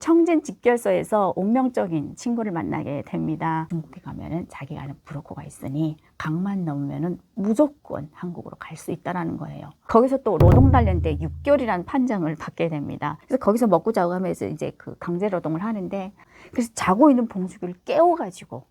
청진 직결소에서 운명적인 친구를 만나게 됩니다. 중국에 가면은 자기가 아는 브로커가 있으니 강만 넘으면은 무조건 한국으로 갈 수 있다라는 거예요. 거기서 또 노동 단련대 6개월이라는 판정을 받게 됩니다. 그래서 거기서 먹고 자고 하면서 이제 그 강제 노동을 하는데, 그래서 자고 있는 봉숙이를 깨워가지고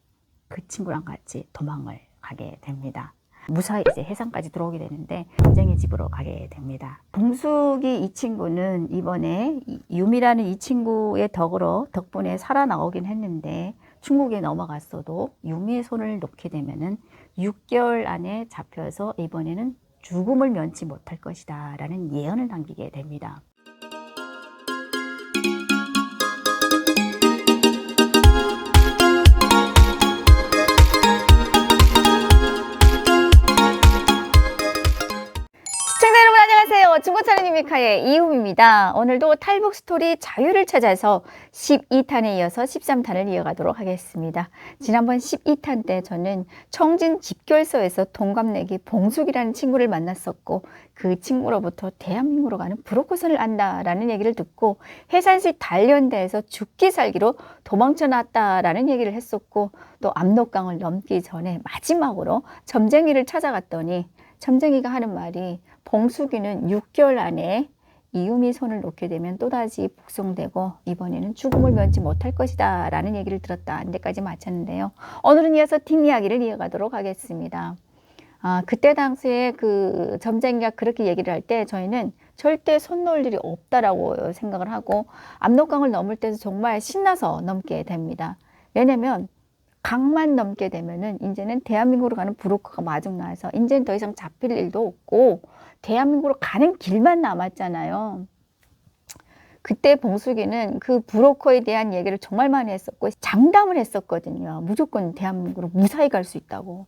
그 친구랑 같이 도망을 가게 됩니다. 무사히 이제 해상까지 들어오게 되는데 점쟁이 집으로 가게 됩니다. 봉숙이 이 친구는 이번에 유미라는 이 친구의 덕분에 살아나오긴 했는데, 중국에 넘어갔어도 유미의 손을 놓게 되면은 6개월 안에 잡혀서 이번에는 죽음을 면치 못할 것이다 라는 예언을 남기게 됩니다. 시청자 여러분 안녕하세요. 중고차는 유미카의 이홈입니다. 오늘도 탈북 스토리 자유를 찾아서 12탄에 이어서 13탄을 이어가도록 하겠습니다. 지난번 12탄 때 저는 청진 집결소에서 동갑내기 봉숙이라는 친구를 만났었고, 그 친구로부터 대한민국으로 가는 브로커선을 안다라는 얘기를 듣고 해산시 단련대에서 죽기 살기로 도망쳐 나왔다라는 얘기를 했었고, 또 압록강을 넘기 전에 마지막으로 점쟁이를 찾아갔더니 점쟁이가 하는 말이, 봉숙이는 6개월 안에 이유미 손을 놓게 되면 또다시 북송되고 이번에는 죽음을 면치 못할 것이다 라는 얘기를 들었다. 데까지 마쳤는데요. 오늘은 이어서 뒷이야기를 이어가도록 하겠습니다. 그때 당시에 그 점쟁이가 그렇게 얘기를 할 때 저희는 절대 손 놓을 일이 없다라고 생각을 하고 압록강을 넘을 때도 정말 신나서 넘게 됩니다. 왜냐면 강만 넘게 되면은 이제는 대한민국으로 가는 브로커가 마중 나와서 이제는 더 이상 잡힐 일도 없고 대한민국으로 가는 길만 남았잖아요. 그때 봉숙이는 그 브로커에 대한 얘기를 정말 많이 했었고 장담을 했었거든요. 무조건 대한민국으로 무사히 갈 수 있다고.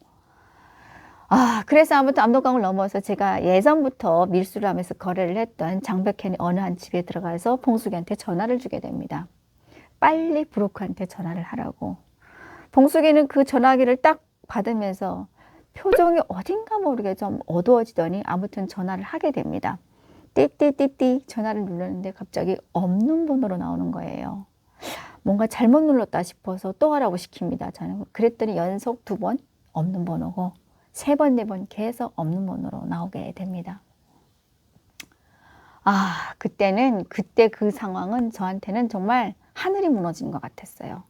그래서 아무튼 압록강을 넘어서 제가 예전부터 밀수를 하면서 거래를 했던 장백현의 어느 한 집에 들어가서 봉숙이한테 전화를 주게 됩니다. 빨리 브로커한테 전화를 하라고. 봉숙이는 그 전화기를 딱 받으면서 표정이 어딘가 모르게 좀 어두워지더니 아무튼 전화를 하게 됩니다. 띠띠띠띠 전화를 눌렀는데 갑자기 없는 번호로 나오는 거예요. 뭔가 잘못 눌렀다 싶어서 또 하라고 시킵니다. 저는 그랬더니 연속 2번 없는 번호고 3번, 4번 계속 없는 번호로 나오게 됩니다. 그때 그 상황은 저한테는 정말 하늘이 무너진 것 같았어요.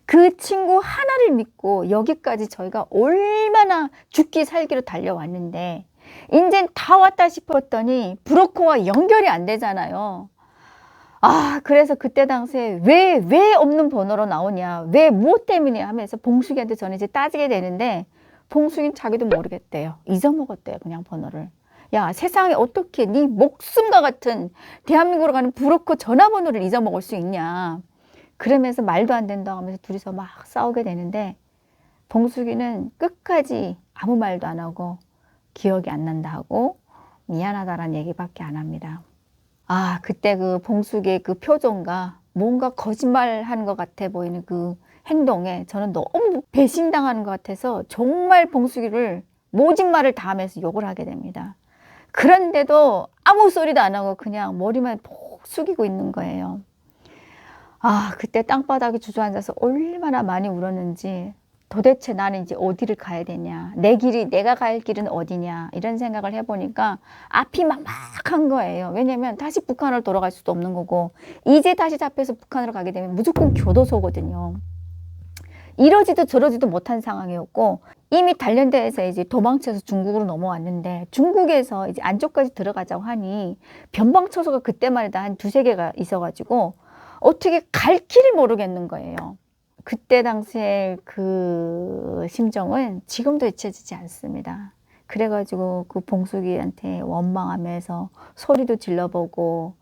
그 친구 하나를 믿고 여기까지 저희가 얼마나 죽기 살기로 달려왔는데 이젠 다 왔다 싶었더니 브로커와 연결이 안 되잖아요. 그래서 그때 당시에 왜 없는 번호로 나오냐, 왜 무엇 때문에 하면서 봉숙이한테 저는 이제 따지게 되는데, 봉숙이는 자기도 모르겠대요. 잊어먹었대요, 그냥 번호를. 야, 세상에 어떻게 네 목숨과 같은 대한민국으로 가는 브로커 전화번호를 잊어먹을 수 있냐. 그러면서 말도 안 된다고 하면서 둘이서 막 싸우게 되는데, 봉숙이는 끝까지 아무 말도 안 하고 기억이 안 난다 하고 미안하다라는 얘기밖에 안 합니다. 그때 그 봉숙이의 그 표정과 뭔가 거짓말하는 것 같아 보이는 그 행동에 저는 너무 배신당하는 것 같아서 정말 봉숙이를 모진 말을 다 하면서 욕을 하게 됩니다. 그런데도 아무 소리도 안 하고 그냥 머리만 푹 숙이고 있는 거예요. 그때 땅바닥에 주저앉아서 얼마나 많이 울었는지, 도대체 나는 이제 어디를 가야 되냐, 내가 갈 길은 어디냐, 이런 생각을 해보니까 앞이 막막한 거예요. 왜냐면 다시 북한으로 돌아갈 수도 없는 거고, 이제 다시 잡혀서 북한으로 가게 되면 무조건 교도소거든요. 이러지도 저러지도 못한 상황이었고, 이미 단련대에서 이제 도망쳐서 중국으로 넘어왔는데, 중국에서 이제 안쪽까지 들어가자고 하니 변방초소가 그때만 해도 한 2-3개가 있어가지고 어떻게 갈 길을 모르겠는 거예요. 그때 당시에 그 심정은 지금도 잊혀지지 않습니다. 그래가지고 그 봉숙이한테 원망하면서 소리도 질러보고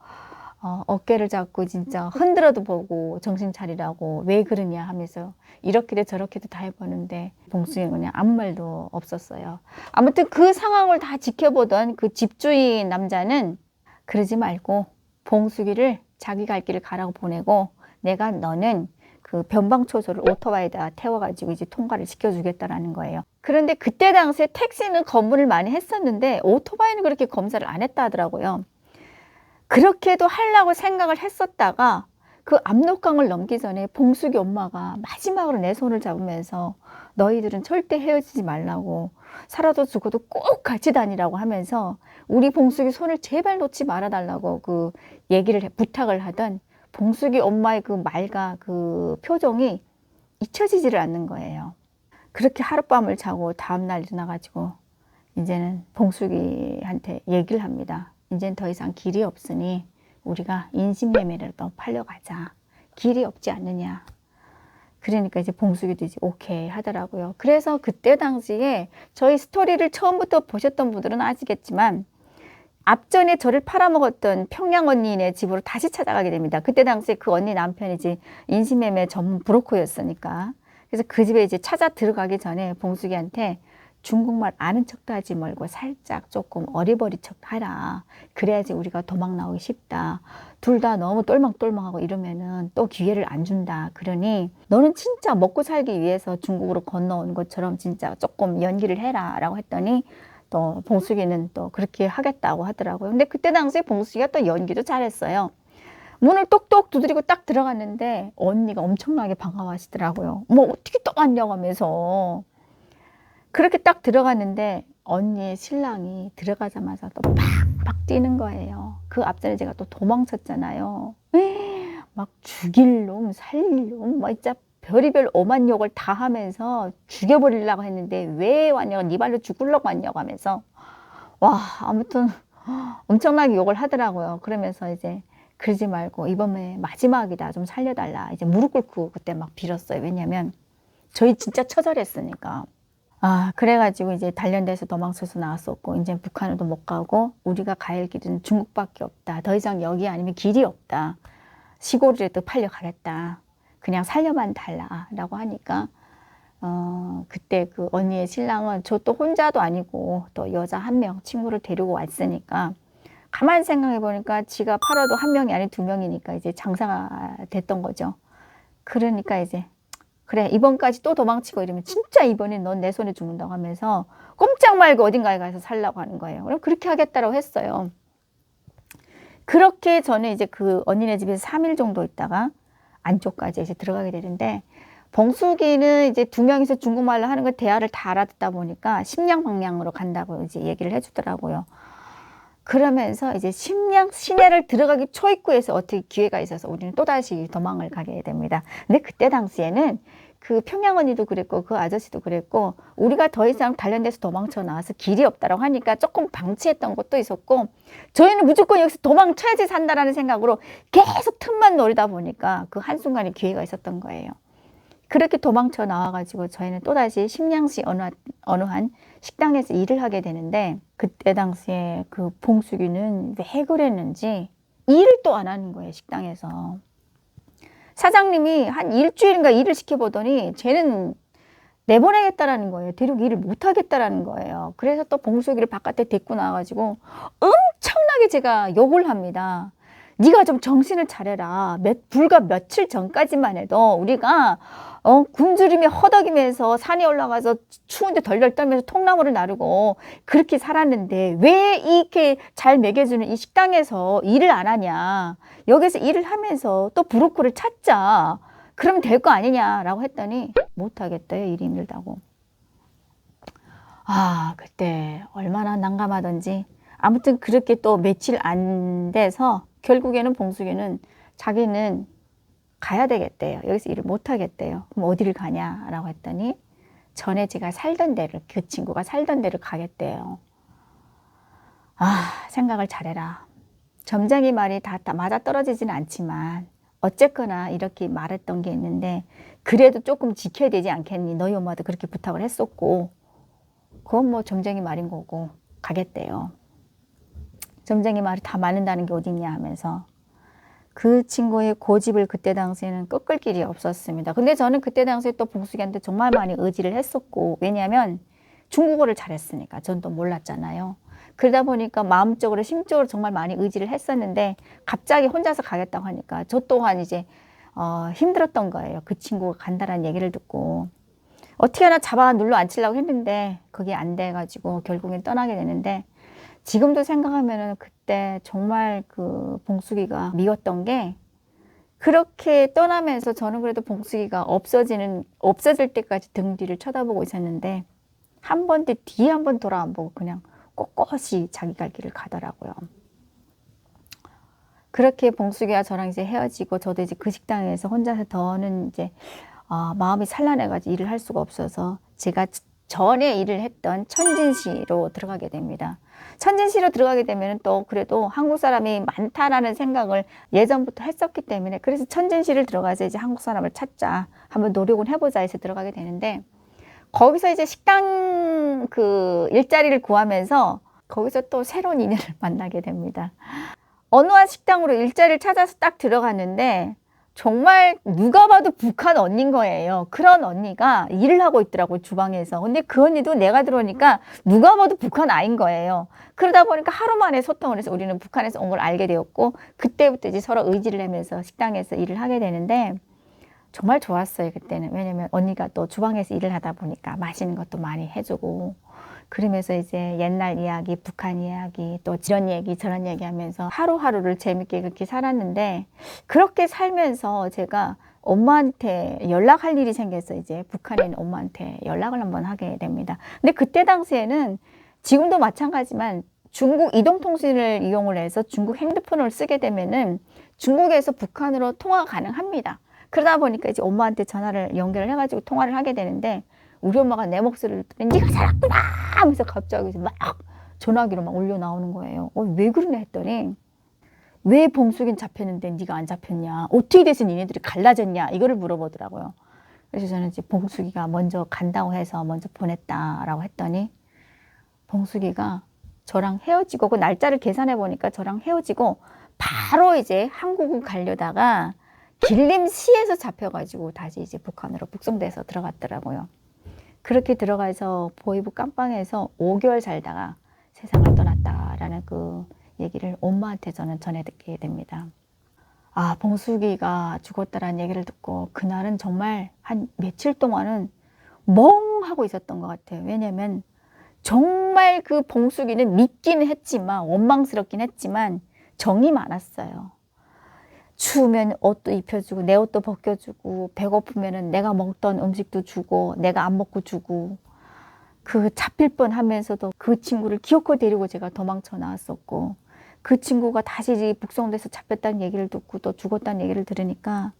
어깨를 잡고 진짜 흔들어도 보고 정신 차리라고, 왜 그러냐 하면서 이렇게도 저렇게도 다 해보는데 봉숙이는 그냥 아무 말도 없었어요. 아무튼 그 상황을 다 지켜보던 그 집주인 남자는 그러지 말고 봉숙이를 자기 갈 길을 가라고 보내고, 너는 그 변방초소를 오토바이에다 태워가지고 이제 통과를 시켜주겠다라는 거예요. 그런데 그때 당시에 택시는 검문을 많이 했었는데 오토바이는 그렇게 검사를 안 했다 하더라고요. 그렇게도 하려고 생각을 했었다가 그 압록강을 넘기 전에 봉숙이 엄마가 마지막으로 내 손을 잡으면서 너희들은 절대 헤어지지 말라고, 살아도 죽어도 꼭 같이 다니라고 하면서 우리 봉숙이 손을 제발 놓지 말아달라고 그 부탁을 하던 봉숙이 엄마의 그 말과 그 표정이 잊혀지지를 않는 거예요. 그렇게 하룻밤을 자고 다음날 일어나가지고 이제는 봉숙이한테 얘기를 합니다. 이제는 더 이상 길이 없으니 우리가 인신매매라도 팔려가자. 길이 없지 않느냐. 그러니까 이제 봉숙이도 이제 오케이 하더라고요. 그래서 그때 당시에 저희 스토리를 처음부터 보셨던 분들은 아시겠지만 앞전에 저를 팔아먹었던 평양 언니네 집으로 다시 찾아가게 됩니다. 그때 당시에 그 언니 남편이 이제 인신매매 전문 브로커였으니까. 그래서 그 집에 이제 찾아 들어가기 전에 봉숙이한테 중국말 아는 척도 하지 말고 살짝 조금 어리버리 척 하라. 그래야지 우리가 도망 나오기 쉽다. 둘 다 너무 똘망똘망하고 이러면은 또 기회를 안 준다. 그러니 너는 진짜 먹고 살기 위해서 중국으로 건너온 것처럼 진짜 조금 연기를 해라 라고 했더니 또 봉숙이는 또 그렇게 하겠다고 하더라고요. 근데 그때 당시에 봉숙이가 또 연기도 잘했어요. 문을 똑똑 두드리고 딱 들어갔는데 언니가 엄청나게 반가워하시더라고요. 뭐 어떻게 또 왔냐고 하면서. 그렇게 딱 들어갔는데 언니의 신랑이 들어가자마자 또 팍팍 뛰는 거예요. 그 앞전에 제가 또 도망쳤잖아요. 막 죽일 놈, 살릴 놈, 막 진짜 별의별 오만 욕을 다 하면서 죽여버리려고 했는데 왜 왔냐고, 네 발로 죽으려고 왔냐고 하면서 와, 아무튼 엄청나게 욕을 하더라고요. 그러면서 이제 그러지 말고 이번에 마지막이다, 좀 살려달라. 이제 무릎 꿇고 그때 막 빌었어요. 왜냐면 저희 진짜 처절했으니까. 아, 그래가지고 이제 단련돼서 도망쳐서 나왔었고, 이제 북한으로도 못 가고, 우리가 갈 길은 중국밖에 없다. 더 이상 여기 아니면 길이 없다. 시골이라도 팔려가겠다. 그냥 살려만 달라. 라고 하니까, 그때 그 언니의 신랑은 저 또 혼자도 아니고, 또 여자 한 명, 친구를 데리고 왔으니까, 가만히 생각해 보니까 지가 팔아도 한 명이 아닌 두 명이니까 이제 장사가 됐던 거죠. 그러니까 이제, 그래, 이번까지 또 도망치고 이러면 진짜 이번엔 넌 내 손에 죽는다고 하면서 꼼짝 말고 어딘가에 가서 살라고 하는 거예요. 그럼 그렇게 하겠다고 했어요. 그렇게 저는 이제 그 언니네 집에서 3일 정도 있다가 안쪽까지 이제 들어가게 되는데, 봉숙이는 이제 두 명이서 중국말로 하는 걸 대화를 다 알아듣다 보니까 심양 방향으로 간다고 이제 얘기를 해주더라고요. 그러면서 이제 심양 시내를 들어가기 초입구에서 어떻게 기회가 있어서 우리는 또다시 도망을 가게 됩니다. 근데 그때 당시에는 그 평양 언니도 그랬고 그 아저씨도 그랬고 우리가 더 이상 단련돼서 도망쳐 나와서 길이 없다라고 하니까 조금 방치했던 것도 있었고, 저희는 무조건 여기서 도망쳐야지 산다라는 생각으로 계속 틈만 노리다 보니까 그 한순간에 기회가 있었던 거예요. 그렇게 도망쳐 나와가지고 저희는 또다시 심양시 어느 한 식당에서 일을 하게 되는데, 그때 당시에 그 봉숙이는 왜 그랬는지 일을 또 안 하는 거예요, 식당에서. 사장님이 한 일주일인가 일을 시켜보더니 쟤는 내보내겠다라는 거예요. 데리고 일을 못하겠다라는 거예요. 그래서 또 봉숙이를 바깥에 데리고 나와가지고 엄청나게 제가 욕을 합니다. 네가 좀 정신을 차려라. 불과 며칠 전까지만 해도 우리가 굶주리며 허덕이면서 산에 올라가서 추운데 덜덜 떨면서 통나무를 나르고 그렇게 살았는데 왜 이렇게 잘 먹여주는 이 식당에서 일을 안 하냐. 여기서 일을 하면서 또 브로커를 찾자. 그러면 될 거 아니냐라고 했더니 못하겠대요. 일이 힘들다고. 아, 그때 얼마나 난감하던지. 아무튼 그렇게 또 며칠 안 돼서 결국에는 봉숙이는 자기는 가야 되겠대요. 여기서 일을 못 하겠대요. 그럼 어디를 가냐라고 했더니 전에 제가 살던 데를, 그 친구가 살던 데를 가겠대요. 아, 생각을 잘해라. 점쟁이 말이 다 맞아떨어지지는 않지만 어쨌거나 이렇게 말했던 게 있는데 그래도 조금 지켜야 되지 않겠니? 너희 엄마도 그렇게 부탁을 했었고 그건 뭐 점쟁이 말인 거고 가겠대요. 점쟁이 말이 다 맞는다는 게 어딨냐 하면서 그 친구의 고집을 그때 당시에는 꺾을 길이 없었습니다. 근데 저는 그때 당시에 또 봉숙이한테 정말 많이 의지를 했었고, 왜냐하면 중국어를 잘했으니까 전 또 몰랐잖아요. 그러다 보니까 마음적으로 심적으로 정말 많이 의지를 했었는데 갑자기 혼자서 가겠다고 하니까 저 또한 이제 힘들었던 거예요. 그 친구가 간다라는 얘기를 듣고 어떻게 하나 잡아 눌러 앉히려고 했는데 그게 안 돼가지고 결국엔 떠나게 되는데, 지금도 생각하면은 그때 정말 그 봉숙이가 미웠던 게 그렇게 떠나면서 저는 그래도 봉숙이가 없어질 때까지 등 뒤를 쳐다보고 있었는데 한 번 뒤에 한 번 돌아 안 보고 그냥 꼿꼿이 자기 갈 길을 가더라고요. 그렇게 봉숙이가 저랑 이제 헤어지고 저도 이제 그 식당에서 혼자서 더는 이제 마음이 산란해가지고 일을 할 수가 없어서 제가 전에 일을 했던 천진시로 들어가게 됩니다. 천진시로 들어가게 되면 또 그래도 한국 사람이 많다라는 생각을 예전부터 했었기 때문에 그래서 천진시를 들어가서 이제 한국 사람을 찾자 한번 노력을 해보자 해서 들어가게 되는데 거기서 이제 식당 그 일자리를 구하면서 거기서 또 새로운 인연을 만나게 됩니다. 어느 한 식당으로 일자리를 찾아서 딱 들어갔는데 정말 누가 봐도 북한 언니인 거예요. 그런 언니가 일을 하고 있더라고요, 주방에서. 근데 그 언니도 내가 들어오니까 누가 봐도 북한 아인 거예요. 그러다 보니까 하루 만에 소통을 해서 우리는 북한에서 온 걸 알게 되었고 그때부터 이제 서로 의지를 하면서 식당에서 일을 하게 되는데 정말 좋았어요, 그때는. 왜냐면 언니가 또 주방에서 일을 하다 보니까 맛있는 것도 많이 해주고 그러면서 이제 옛날 이야기, 북한 이야기, 또 이런 얘기, 저런 얘기 하면서 하루하루를 재밌게 그렇게 살았는데 그렇게 살면서 제가 엄마한테 연락할 일이 생겨서 이제 북한에 있는 엄마한테 연락을 한번 하게 됩니다. 근데 그때 당시에는 지금도 마찬가지지만 중국 이동통신을 이용을 해서 중국 핸드폰을 쓰게 되면은 중국에서 북한으로 통화가 가능합니다. 그러다 보니까 이제 엄마한테 전화를 연결을 해가지고 통화를 하게 되는데 우리 엄마가 내 목소리를 듣더니 네가 살았구나 하면서 갑자기 막 전화기로 막 올려 나오는 거예요. 왜 그러냐 했더니 왜 봉숙이는 잡혔는데 네가 안 잡혔냐? 어떻게 돼서 니네들이 갈라졌냐? 이거를 물어보더라고요. 그래서 저는 이제 봉숙이가 먼저 간다고 해서 먼저 보냈다라고 했더니 봉숙이가 저랑 헤어지고 그 날짜를 계산해 보니까 저랑 헤어지고 바로 이제 한국을 가려다가 길림시에서 잡혀가지고 다시 이제 북한으로 북송돼서 들어갔더라고요. 그렇게 들어가서 보이부 깜빵에서 5개월 살다가 세상을 떠났다라는 그 얘기를 엄마한테 저는 전해 듣게 됩니다. 봉숙이가 죽었다라는 얘기를 듣고 그날은 정말 한 며칠 동안은 멍하고 있었던 것 같아요. 왜냐면 정말 그 봉숙이는 믿기는 했지만 원망스럽긴 했지만 정이 많았어요. 추우면 옷도 입혀주고 내 옷도 벗겨주고 배고프면은 내가 먹던 음식도 주고 내가 안 먹고 주고 그 잡힐 뻔하면서도 그 친구를 기어코 데리고 제가 도망쳐 나왔었고 그 친구가 다시 북송돼서 잡혔다는 얘기를 듣고 또 죽었다는 얘기를 들으니까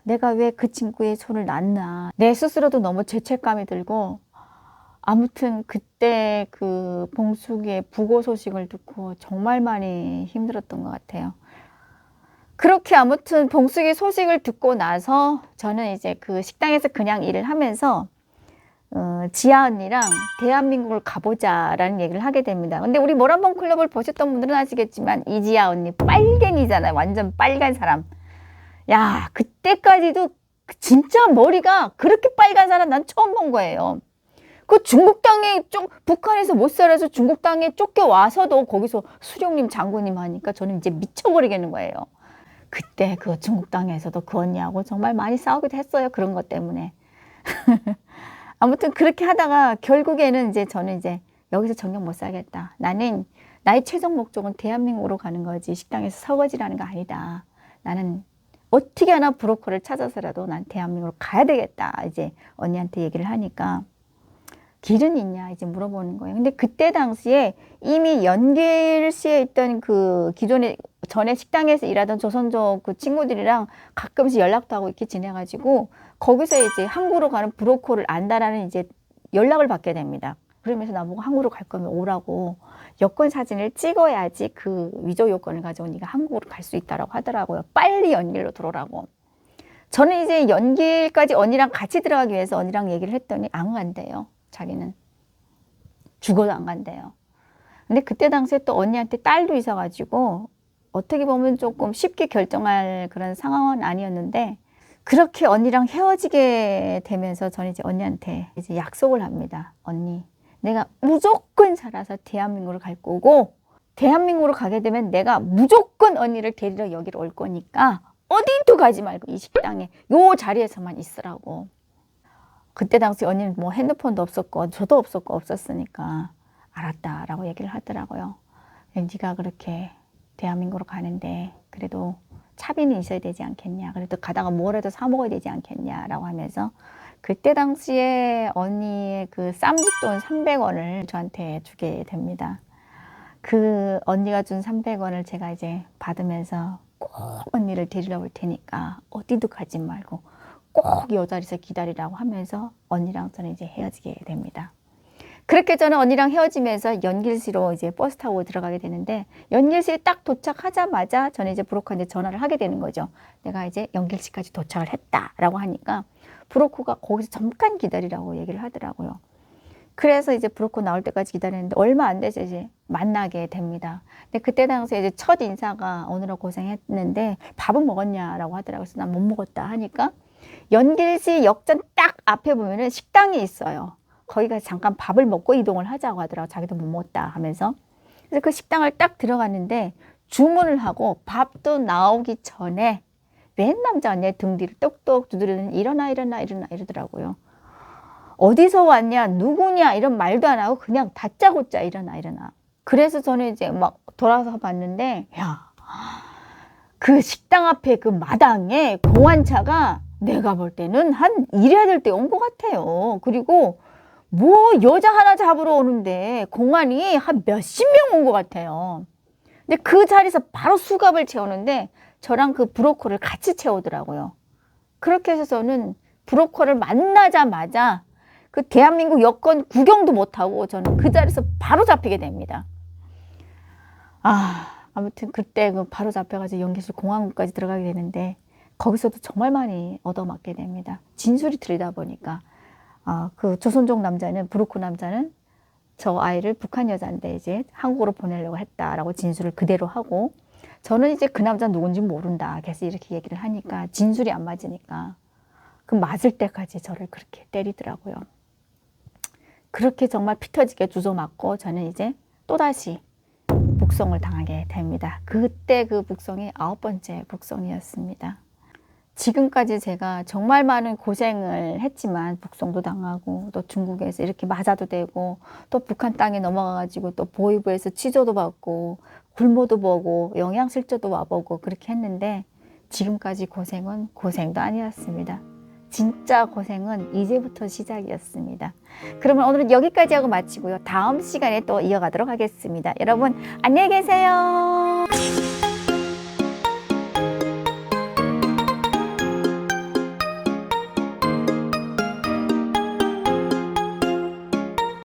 내가 왜 그 친구의 손을 놨나 내 스스로도 너무 죄책감이 들고 아무튼 그때 그 봉숙이의 부고 소식을 듣고 정말 많이 힘들었던 것 같아요. 그렇게 아무튼 봉숙이 소식을 듣고 나서 저는 이제 그 식당에서 그냥 일을 하면서 지아 언니랑 대한민국을 가보자라는 얘기를 하게 됩니다. 근데 우리 모란봉 클럽을 보셨던 분들은 아시겠지만 이지아 언니 빨갱이잖아요. 완전 빨간 사람. 야, 그때까지도 진짜 머리가 그렇게 빨간 사람 난 처음 본 거예요. 그 중국 땅에 북한에서 못 살아서 중국 땅에 쫓겨와서도 거기서 수령님 장군님 하니까 저는 이제 미쳐버리겠는 거예요. 그때 그 중국 땅에서도 그 언니하고 정말 많이 싸우기도 했어요. 그런 것 때문에. 아무튼 그렇게 하다가 결국에는 이제 저는 이제 여기서 정녕 못 살겠다. 나는 나의 최종 목적은 대한민국으로 가는 거지 식당에서 설거지라는 거 아니다. 나는 어떻게 하나 브로커를 찾아서라도 난 대한민국으로 가야 되겠다. 이제 언니한테 얘기를 하니까 길은 있냐 이제 물어보는 거예요. 근데 그때 당시에 이미 연길시에 있던 그 기존에 전에 식당에서 일하던 조선족 그 친구들이랑 가끔씩 연락도 하고 이렇게 지내가지고 거기서 이제 항구로 가는 브로커를 안다라는 이제 연락을 받게 됩니다. 그러면서 나보고 항구로 갈 거면 오라고 여권 사진을 찍어야지 그 위조 요건을 가지고 네가 한국으로 갈 수 있다라고 하더라고요. 빨리 연길로 들어오라고. 저는 이제 연길까지 언니랑 같이 들어가기 위해서 언니랑 얘기를 했더니 안 간대요. 자기는 죽어도 안 간대요. 근데 그때 당시에 또 언니한테 딸도 있어가지고 어떻게 보면 조금 쉽게 결정할 그런 상황은 아니었는데 그렇게 언니랑 헤어지게 되면서 저는 이제 언니한테 이제 약속을 합니다. 언니, 내가 무조건 살아서 대한민국으로 갈 거고 대한민국으로 가게 되면 내가 무조건 언니를 데리러 여기로 올 거니까 어디도 가지 말고 이 식당에 요 자리에서만 있으라고. 그때 당시 언니는 뭐 핸드폰도 없었고 저도 없었고 없었으니까 알았다라고 얘기를 하더라고요. 네가 그렇게 대한민국으로 가는데 그래도 차비는 있어야 되지 않겠냐. 그래도 가다가 뭐라도 사 먹어야 되지 않겠냐라고 하면서 그때 당시에 언니의 그 쌈짓돈 300원을 저한테 주게 됩니다. 그 언니가 준 300원을 제가 이제 받으면서 꼭 언니를 데리러 올 테니까 어디도 가지 말고 꼭 이 자리에서 기다리라고 하면서 언니랑 저는 이제 헤어지게 됩니다. 그렇게 저는 언니랑 헤어지면서 연길시로 이제 버스 타고 들어가게 되는데 연길시에 딱 도착하자마자 저는 이제 브로커한테 전화를 하게 되는 거죠. 내가 이제 연길시까지 도착을 했다라고 하니까 브로커가 거기서 잠깐 기다리라고 얘기를 하더라고요. 그래서 이제 브로커 나올 때까지 기다렸는데 얼마 안 돼서 이제 만나게 됩니다. 근데 그때 당시에 이제 첫 인사가 오늘은 고생했는데 밥은 먹었냐라고 하더라고요. 그래서 난 못 먹었다 하니까 연길시 역전 딱 앞에 보면은 식당이 있어요. 거기 가서 잠깐 밥을 먹고 이동을 하자고 하더라고요. 자기도 못 먹었다 하면서. 그래서 그 식당을 딱 들어갔는데 주문을 하고 밥도 나오기 전에 맨 남자 언니의 등 뒤를 똑똑 두드리더니 일어나 이러더라고요. 어디서 왔냐 누구냐 이런 말도 안 하고 그냥 다짜고짜 일어나. 그래서 저는 이제 막 돌아서 봤는데 야, 그 식당 앞에 그 마당에 공안차가 내가 볼 때는 한 일해야 될 때 온 것 같아요. 그리고 뭐 여자 하나 잡으러 오는데 공안이 한 몇십 명 온 것 같아요. 근데 그 자리에서 바로 수갑을 채우는데 저랑 그 브로커를 같이 채우더라고요. 그렇게 해서 저는 브로커를 만나자마자 그 대한민국 여권 구경도 못하고 저는 그 자리에서 바로 잡히게 됩니다. 아무튼 그때 그 바로 잡혀가지고 연길시 공항까지 들어가게 되는데 거기서도 정말 많이 얻어맞게 됩니다. 진술이 들리다 보니까 그 조선족 남자는 브로커 남자는 저 아이를 북한 여자인데 이제 한국으로 보내려고 했다라고 진술을 그대로 하고 저는 이제 그 남자 누군지 모른다. 그래서 이렇게 얘기를 하니까 진술이 안 맞으니까 그 맞을 때까지 저를 그렇게 때리더라고요. 그렇게 정말 피 터지게 주워 맞고 저는 이제 또다시 북송을 당하게 됩니다. 그때 그 북송이 9번째 북송이었습니다. 지금까지 제가 정말 많은 고생을 했지만 북송도 당하고 또 중국에서 이렇게 맞아도 되고 또 북한 땅에 넘어가가지고 또 보위부에서 취조도 받고 굶어도 보고 영양실조도 와보고 그렇게 했는데 지금까지 고생은 고생도 아니었습니다. 진짜 고생은 이제부터 시작이었습니다. 그러면 오늘은 여기까지 하고 마치고요. 다음 시간에 또 이어가도록 하겠습니다. 여러분 안녕히 계세요.